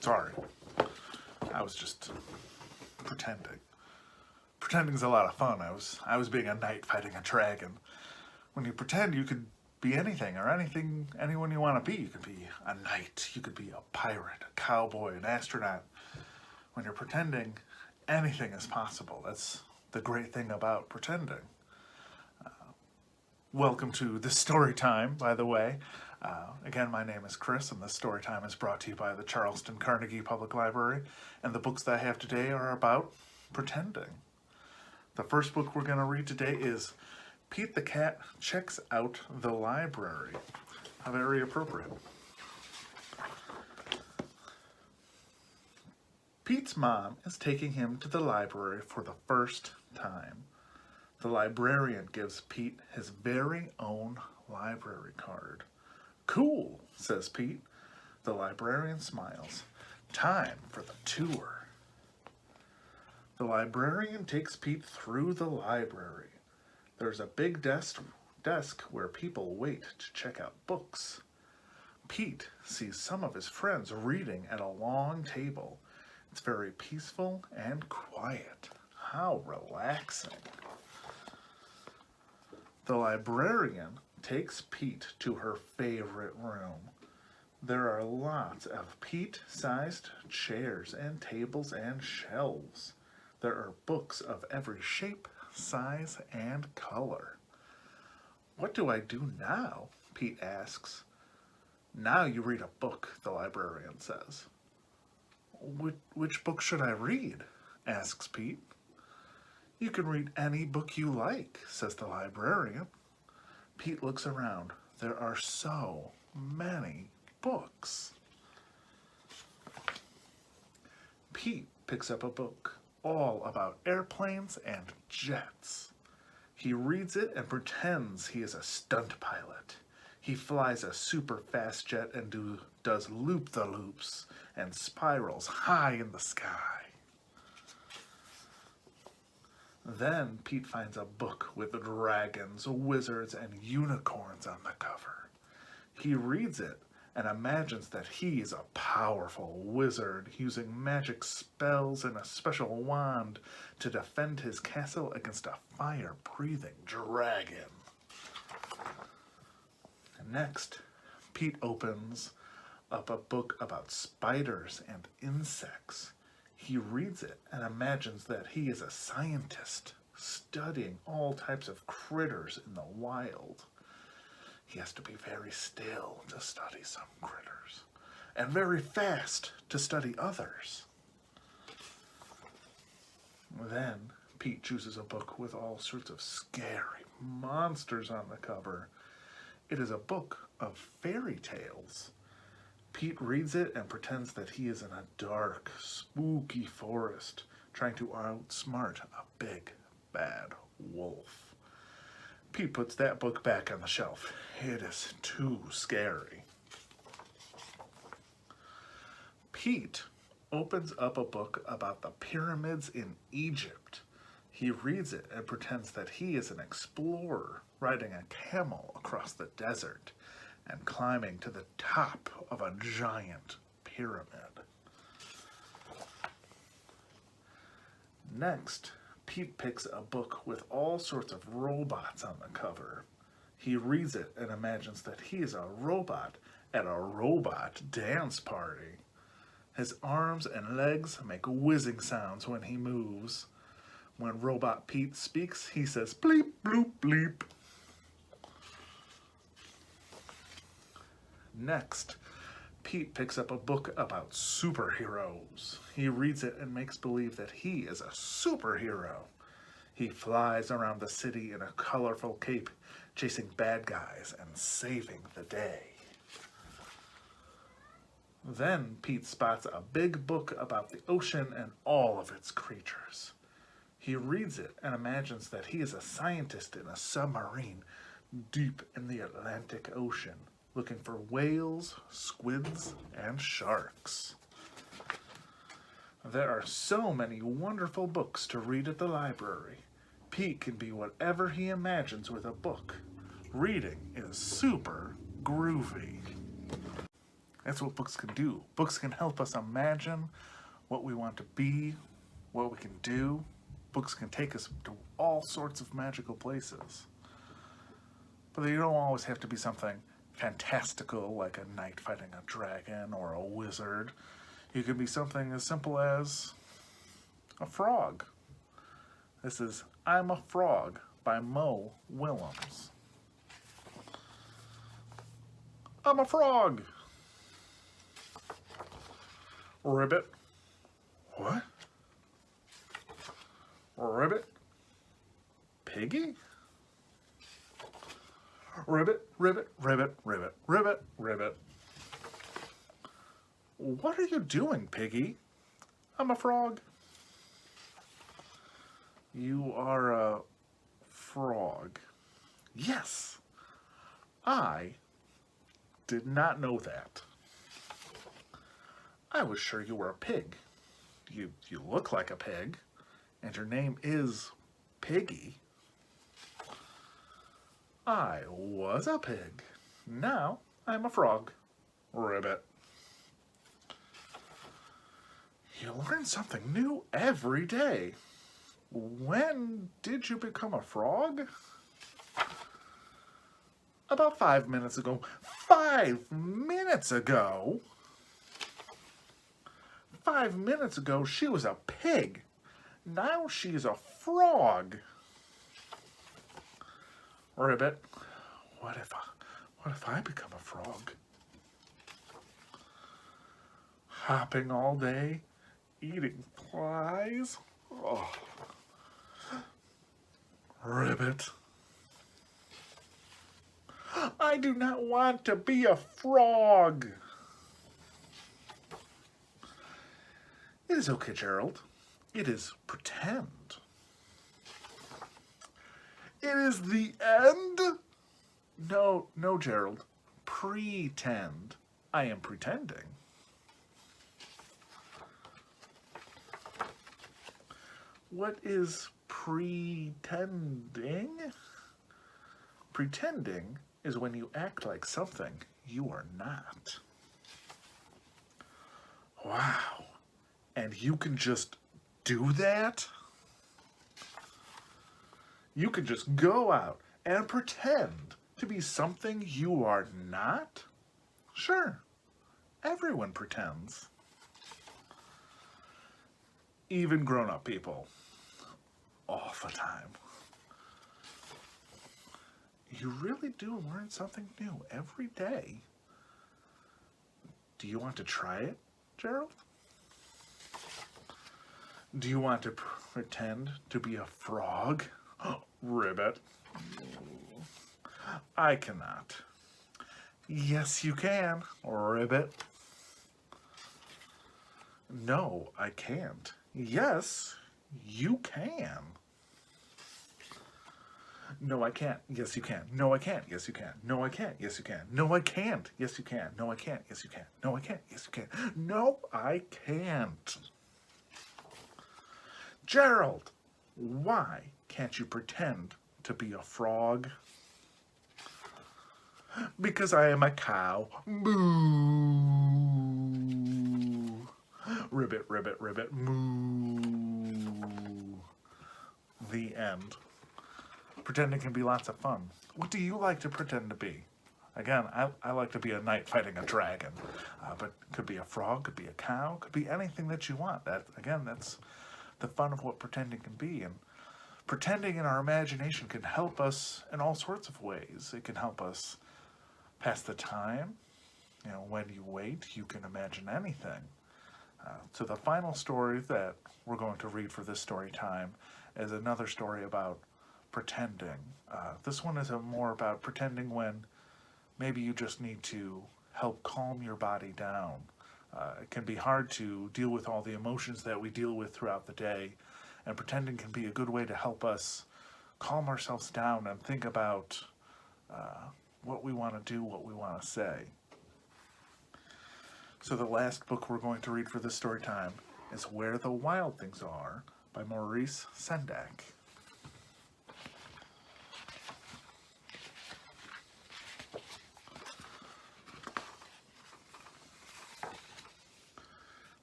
Sorry. I was just pretending. Pretending's a lot of fun. I was being a knight fighting a dragon. When you pretend, you could be anything or anyone you want to be. You could be a knight, you could be a pirate, a cowboy, an astronaut. When you're pretending, anything is possible. That's the great thing about pretending. Welcome to this story time, by the way. Again, my name is Chris, and this story time is brought to you by the Charleston Carnegie Public Library, and the books that I have today are about pretending. The first book we're going to read today is Pete the Cat Checks Out the Library. How very appropriate. Pete's mom is taking him to the library for the first time. The librarian gives Pete his very own library card. "Cool," says Pete. The librarian smiles. "Time for the tour." The librarian takes Pete through the library. There's a big desk where people wait to check out books. Pete sees some of his friends reading at a long table. It's very peaceful and quiet. How relaxing. The librarian takes Pete to her favorite room. There are lots of Pete-sized chairs and tables and shelves. There are books of every shape, size, and color. "What do I do now?" Pete asks. "Now you read a book," the librarian says. Which book should I read?" asks Pete. "You can read any book you like," says the librarian. Pete looks around. There are so many books. Pete picks up a book all about airplanes and jets. He reads it and pretends he is a stunt pilot. He flies a super fast jet and does loop-the-loops and spirals high in the sky. Then Pete finds a book with dragons, wizards, and unicorns on the cover. He reads it and imagines that he is a powerful wizard using magic spells and a special wand to defend his castle against a fire-breathing dragon. Next, Pete opens up a book about spiders and insects. He reads it and imagines that he is a scientist studying all types of critters in the wild. He has to be very still to study some critters, and very fast to study others. Then Pete chooses a book with all sorts of scary monsters on the cover. It is a book of fairy tales. Pete reads it and pretends that he is in a dark, spooky forest, trying to outsmart a big, bad wolf. Pete puts that book back on the shelf. It is too scary. Pete opens up a book about the pyramids in Egypt. He reads it and pretends that he is an explorer riding a camel across the desert and climbing to the top of a giant pyramid. Next, Pete picks a book with all sorts of robots on the cover. He reads it and imagines that he is a robot at a robot dance party. His arms and legs make whizzing sounds when he moves. When Robot Pete speaks, he says bleep, bloop, bleep. Next, Pete picks up a book about superheroes. He reads it and makes believe that he is a superhero. He flies around the city in a colorful cape, chasing bad guys and saving the day. Then Pete spots a big book about the ocean and all of its creatures. He reads it and imagines that he is a scientist in a submarine deep in the Atlantic Ocean, looking for whales, squids, and sharks. There are so many wonderful books to read at the library. Pete can be whatever he imagines with a book. Reading is super groovy. That's what books can do. Books can help us imagine what we want to be, what we can do. Books can take us to all sorts of magical places. But they don't always have to be something fantastical like a knight fighting a dragon or a wizard. You can be something as simple as a frog. This is I'm a Frog by Willems. I'm a frog. Ribbit. What? Ribbit? Piggy? Ribbit, ribbit, ribbit, ribbit, ribbit, ribbit. What are you doing, Piggy? I'm a frog. You are a frog. Yes. I did not know that. I was sure you were a pig. You look like a pig, and your name is Piggy. I was a pig. Now I'm a frog. Ribbit. You learn something new every day. When did you become a frog? About 5 minutes ago. 5 minutes ago? 5 minutes ago, she was a pig. Now she's a frog. Ribbit, what if I become a frog? Hopping all day, eating flies. Oh. Ribbit. I do not want to be a frog. It is okay, Gerald. It is pretend. It is the end? No, Gerald. Pretend. I am pretending. What is pretending? Pretending is when you act like something you are not. Wow. And you can just do that? You can just go out and pretend to be something you are not? Sure. Everyone pretends. Even grown-up people. All the time. You really do learn something new every day. Do you want to try it, Gerald? Do you want to pretend to be a frog? Ribbit. I cannot. Yes, you can, Ribbit. No, I can't. Yes, you can. No, I can't. Yes, you can. No, I can't. Yes, you can. No, I can't. Yes, you can. No, I can't. Yes, you can. No, I can't. Yes, you can. No, I can't. Yes, you can. No, I can't. Gerald, why can't you pretend to be a frog? Because I am a cow. Moo. Ribbit, ribbit, ribbit. Moo. The end. Pretending can be lots of fun. What do you like to pretend to be? Again, I like to be a knight fighting a dragon. But it could be a frog, could be a cow, could be anything that you want. That's the fun of what pretending can be. And pretending in our imagination can help us in all sorts of ways. It can help us pass the time. You know, when you wait, you can imagine anything. So the final story that we're going to read for this story time is another story about pretending. This one is more about pretending when maybe you just need to help calm your body down. It can be hard to deal with all the emotions that we deal with throughout the day, and pretending can be a good way to help us calm ourselves down and think about what we want to do, what we want to say. So the last book we're going to read for this story time is Where the Wild Things Are by Maurice Sendak.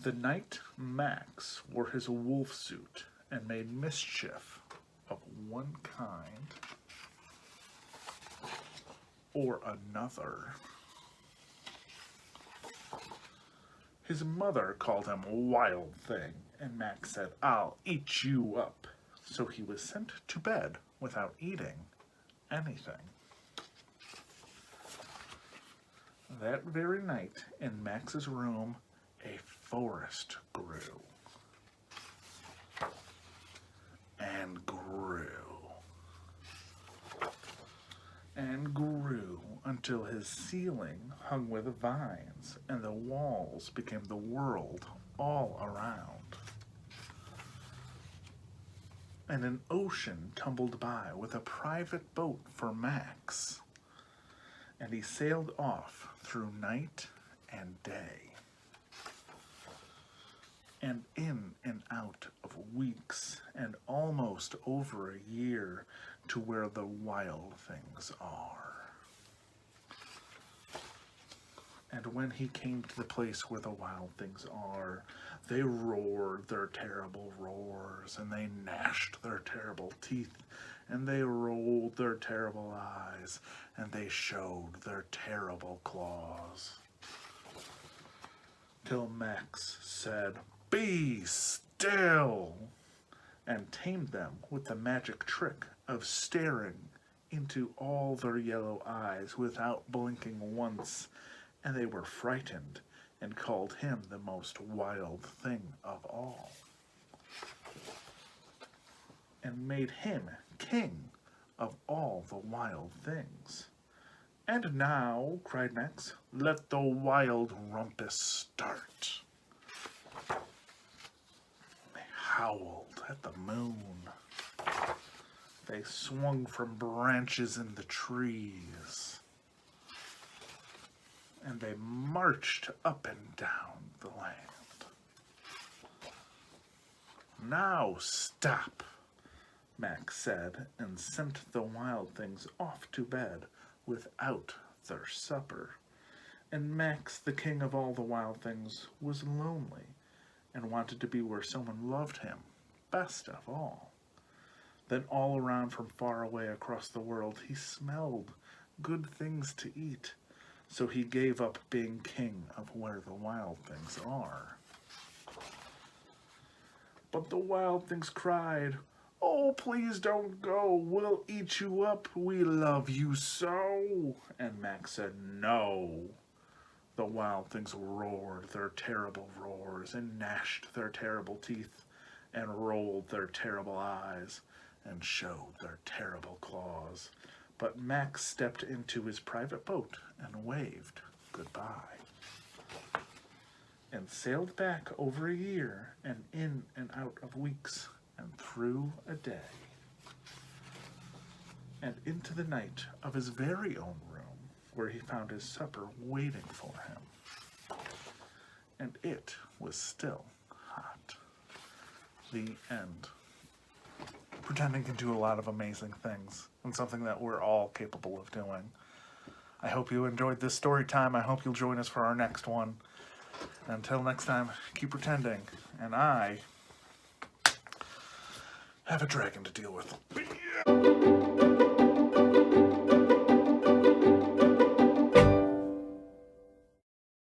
The night Max wore his wolf suit and made mischief of one kind or another. His mother called him Wild Thing, and Max said, "I'll eat you up." So he was sent to bed without eating anything. That very night, in Max's room, a forest grew. And grew. And grew until his ceiling hung with vines, and the walls became the world all around. And an ocean tumbled by with a private boat for Max, and he sailed off through night and day, and in and out of weeks, and almost over a year, to where the wild things are. And when he came to the place where the wild things are, they roared their terrible roars, and they gnashed their terrible teeth, and they rolled their terrible eyes, and they showed their terrible claws. Till Max said, "Be still," and tamed them with the magic trick of staring into all their yellow eyes without blinking once, and they were frightened and called him the most wild thing of all, and made him king of all the wild things. "And now," cried Max, "let the wild rumpus start." They howled at the moon. They swung from branches in the trees, and they marched up and down the land. "Now stop," Max said, and sent the wild things off to bed without their supper. And Max, the king of all the wild things, was lonely and wanted to be where someone loved him best of all. Then all around from far away across the world he smelled good things to eat, so he gave up being king of where the wild things are. But the wild things cried, "Oh, please don't go. We'll eat you up. We love you so." And Max said, "No." The wild things roared their terrible roars, and gnashed their terrible teeth, and rolled their terrible eyes, and showed their terrible claws. But Max stepped into his private boat and waved goodbye, and sailed back over a year, and in and out of weeks, and through a day, and into the night of his very own room, where he found his supper waiting for him. And it was still hot. The end. Pretending can do a lot of amazing things, and something that we're all capable of doing. I hope you enjoyed this story time. I hope you'll join us for our next one. And until next time, keep pretending, and I have a dragon to deal with.